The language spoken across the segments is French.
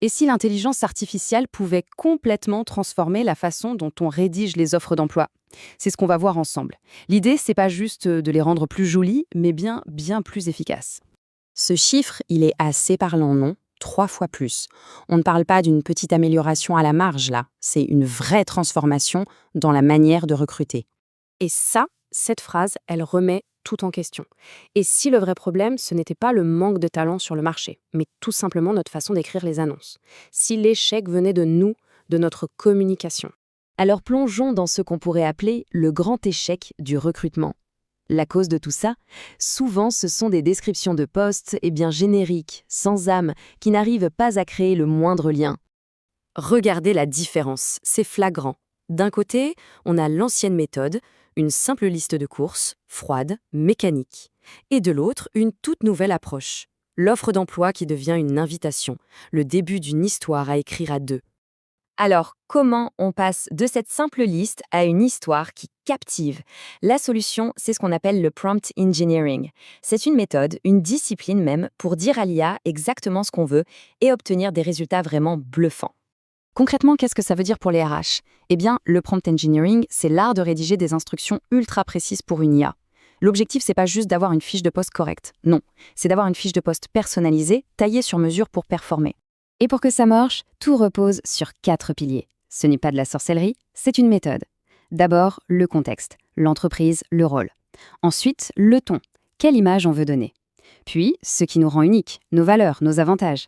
Et si l'intelligence artificielle pouvait complètement transformer la façon dont on rédige les offres d'emploi? C'est ce qu'on va voir ensemble. L'idée, c'est pas juste de les rendre plus jolies, mais bien plus efficaces. Ce chiffre, il est assez parlant, non? 3 fois plus. On ne parle pas d'une petite amélioration à la marge, là. C'est une vraie transformation dans la manière de recruter. Et ça, cette phrase, elle remet tout en question. Et si le vrai problème, ce n'était pas le manque de talent sur le marché, mais tout simplement notre façon d'écrire les annonces? Si l'échec venait de nous, de notre communication? Alors plongeons dans ce qu'on pourrait appeler le grand échec du recrutement. La cause de tout ça, souvent ce sont des descriptions de postes bien génériques, sans âme, qui n'arrivent pas à créer le moindre lien. Regardez la différence, c'est flagrant. D'un côté, on a l'ancienne méthode, une simple liste de courses, froide, mécanique. Et de l'autre, une toute nouvelle approche. L'offre d'emploi qui devient une invitation, le début d'une histoire à écrire à deux. Alors, comment on passe de cette simple liste à une histoire qui captive? La solution, c'est ce qu'on appelle le prompt engineering. C'est une méthode, une discipline même, pour dire à l'IA exactement ce qu'on veut et obtenir des résultats vraiment bluffants. Concrètement, qu'est-ce que ça veut dire pour les RH? Eh bien, le prompt engineering, c'est l'art de rédiger des instructions ultra précises pour une IA. L'objectif, c'est pas juste d'avoir une fiche de poste correcte. Non, c'est d'avoir une fiche de poste personnalisée, taillée sur mesure pour performer. Et pour que ça marche, tout repose sur 4 piliers. Ce n'est pas de la sorcellerie, c'est une méthode. D'abord, le contexte, l'entreprise, le rôle. Ensuite, le ton, quelle image on veut donner. Puis, ce qui nous rend unique, nos valeurs, nos avantages.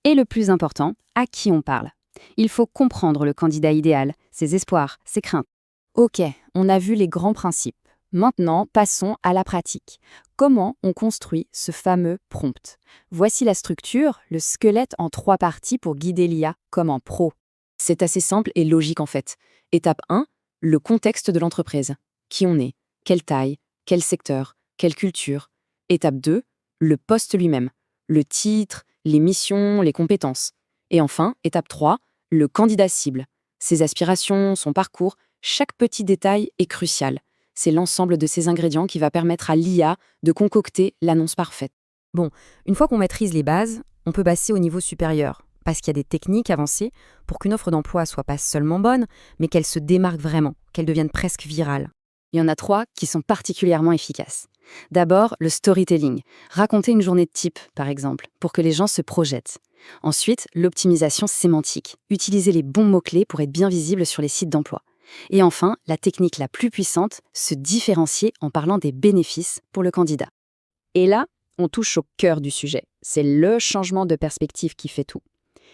Et le plus important, à qui on parle. Il faut comprendre le candidat idéal, ses espoirs, ses craintes. Ok, on a vu les grands principes. Maintenant, passons à la pratique. Comment on construit ce fameux prompt? Voici la structure, le squelette en 3 parties pour guider l'IA comme un pro. C'est assez simple et logique en fait. Étape 1, le contexte de l'entreprise. Qui on est, quelle taille, quel secteur, quelle culture. Étape 2, le poste lui-même. Le titre, les missions, les compétences. Et enfin, étape 3, le candidat cible. Ses aspirations, son parcours, chaque petit détail est crucial. C'est l'ensemble de ces ingrédients qui va permettre à l'IA de concocter l'annonce parfaite. Bon, une fois qu'on maîtrise les bases, on peut passer au niveau supérieur, parce qu'il y a des techniques avancées pour qu'une offre d'emploi soit pas seulement bonne, mais qu'elle se démarque vraiment, qu'elle devienne presque virale. Il y en a 3 qui sont particulièrement efficaces. D'abord, le storytelling. Raconter une journée de type, par exemple, pour que les gens se projettent. Ensuite, l'optimisation sémantique. Utiliser les bons mots-clés pour être bien visible sur les sites d'emploi. Et enfin, la technique la plus puissante, se différencier en parlant des bénéfices pour le candidat. Et là, on touche au cœur du sujet. C'est le changement de perspective qui fait tout.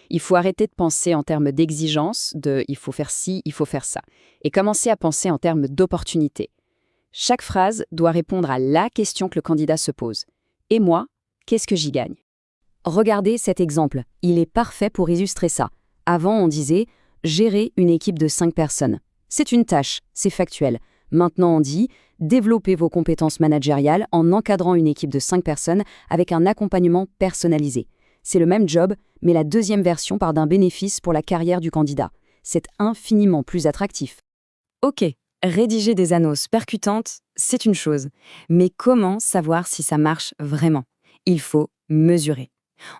Il faut arrêter de penser en termes d'exigence, de « il faut faire ci, il faut faire ça », et commencer à penser en termes d'opportunité. Chaque phrase doit répondre à la question que le candidat se pose. Et moi, qu'est-ce que j'y gagne? Regardez cet exemple, il est parfait pour illustrer ça. Avant, on disait « gérer une équipe de 5 personnes ». C'est une tâche, c'est factuel. Maintenant, on dit « développer vos compétences managériales en encadrant une équipe de 5 personnes avec un accompagnement personnalisé ». C'est le même job, mais la deuxième version part d'un bénéfice pour la carrière du candidat. C'est infiniment plus attractif. Ok, rédiger des annonces percutantes, c'est une chose. Mais comment savoir si ça marche vraiment? Il faut mesurer.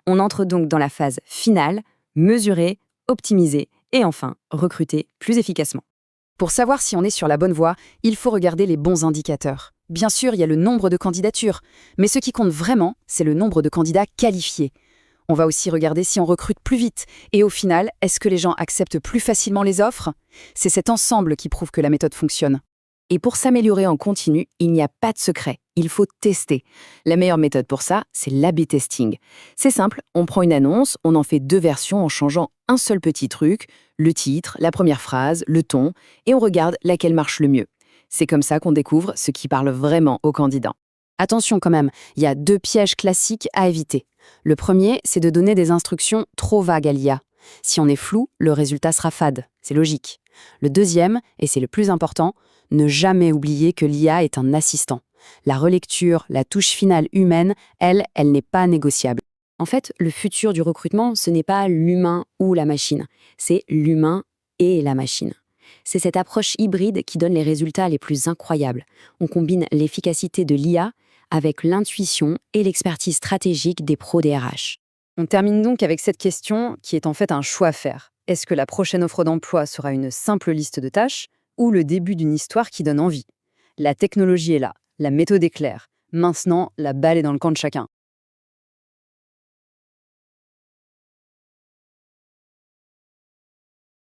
On entre donc dans la phase finale, mesurer, optimiser et enfin recruter plus efficacement. Pour savoir si on est sur la bonne voie, il faut regarder les bons indicateurs. Bien sûr, il y a le nombre de candidatures, mais ce qui compte vraiment, c'est le nombre de candidats qualifiés. On va aussi regarder si on recrute plus vite. Et au final, est-ce que les gens acceptent plus facilement les offres? C'est cet ensemble qui prouve que la méthode fonctionne. Et pour s'améliorer en continu, il n'y a pas de secret. Il faut tester. La meilleure méthode pour ça, c'est l'A/B testing. C'est simple, on prend une annonce, on en fait 2 versions en changeant un seul petit truc, le titre, la première phrase, le ton, et on regarde laquelle marche le mieux. C'est comme ça qu'on découvre ce qui parle vraiment aux candidats. Attention quand même, il y a 2 pièges classiques à éviter. Le premier, c'est de donner des instructions trop vagues à l'IA. Si on est flou, le résultat sera fade, c'est logique. Le deuxième, et c'est le plus important, ne jamais oublier que l'IA est un assistant. La relecture, la touche finale humaine, elle n'est pas négociable. En fait, le futur du recrutement, ce n'est pas l'humain ou la machine, c'est l'humain et la machine. C'est cette approche hybride qui donne les résultats les plus incroyables. On combine l'efficacité de l'IA avec l'intuition et l'expertise stratégique des pros des RH. On termine donc avec cette question qui est en fait un choix à faire. Est-ce que la prochaine offre d'emploi sera une simple liste de tâches ou le début d'une histoire qui donne envie? La technologie est là, la méthode est claire. Maintenant, la balle est dans le camp de chacun.